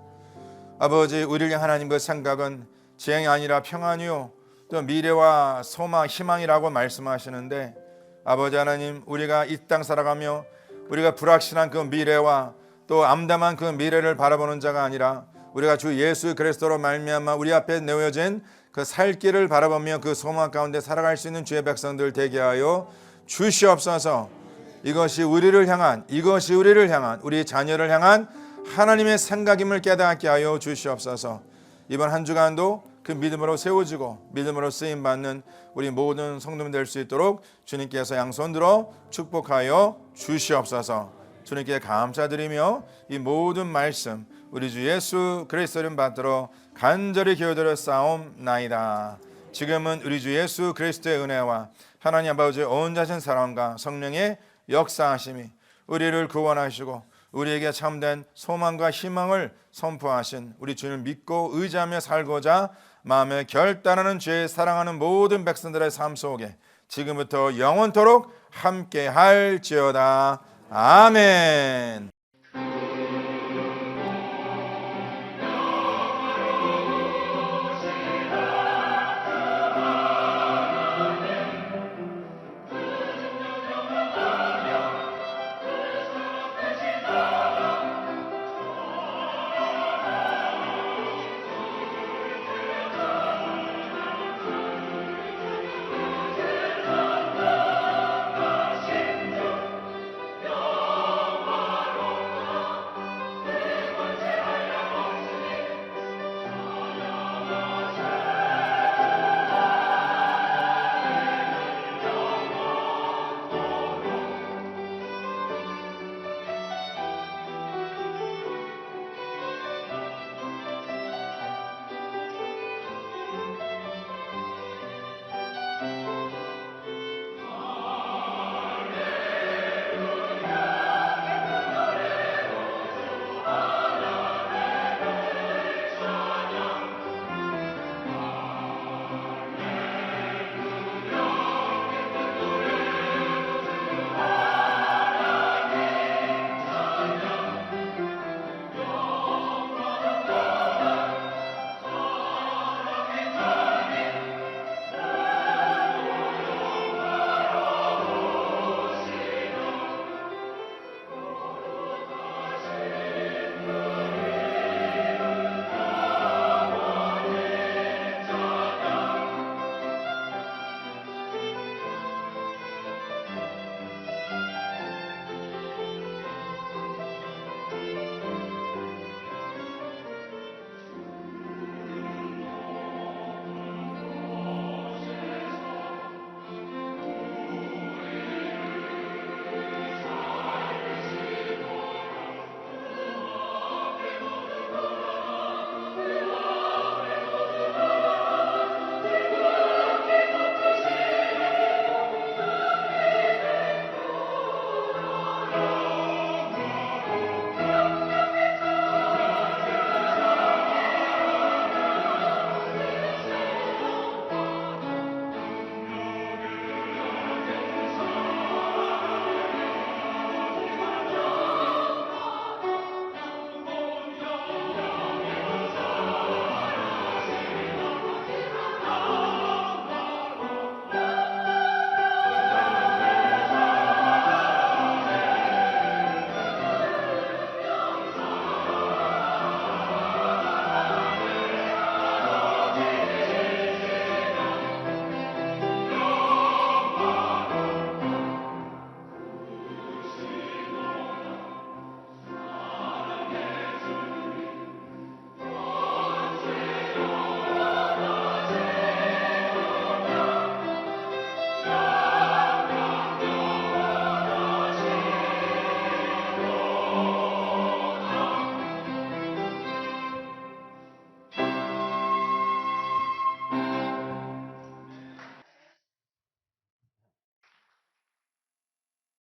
Speaker 2: 아버지 우리를 향한 하나님 그 생각은 재앙이 아니라 평안이요 또 미래와 소망, 희망이라고 말씀하시는데 아버지 하나님 우리가 이 땅 살아가며 우리가 불확실한 그 미래와 또 암담한 그 미래를 바라보는 자가 아니라 우리가 주 예수 그리스도로 말미암아 우리 앞에 내어진 그 살 길을 바라보며 그 소망 가운데 살아갈 수 있는 주의 백성들 되게 하여 주시옵소서. 이것이 우리를 향한 우리 자녀를 향한 하나님의 생각임을 깨닫게 하여 주시옵소서. 이번 한 주간도 그 믿음으로 세워지고 믿음으로 쓰임받는 우리 모든 성도님 될 수 있도록 주님께서 양손 들어 축복하여 주시옵소서. 주님께 감사드리며 이 모든 말씀 우리 주 예수 그리스도 이름 받들어 간절히 기도드려 싸움나이다. 지금은 우리 주 예수 그리스도의 은혜와 하나님 아버지의 온전하신 사랑과 성령의 역사하심이 우리를 구원하시고 우리에게 참된 소망과 희망을 선포하신 우리 주님을 믿고 의지하며 살고자 마음에 결단하는 죄 사랑하는 모든 백성들의 삶 속에 지금부터 영원토록 함께 할지어다. 아멘.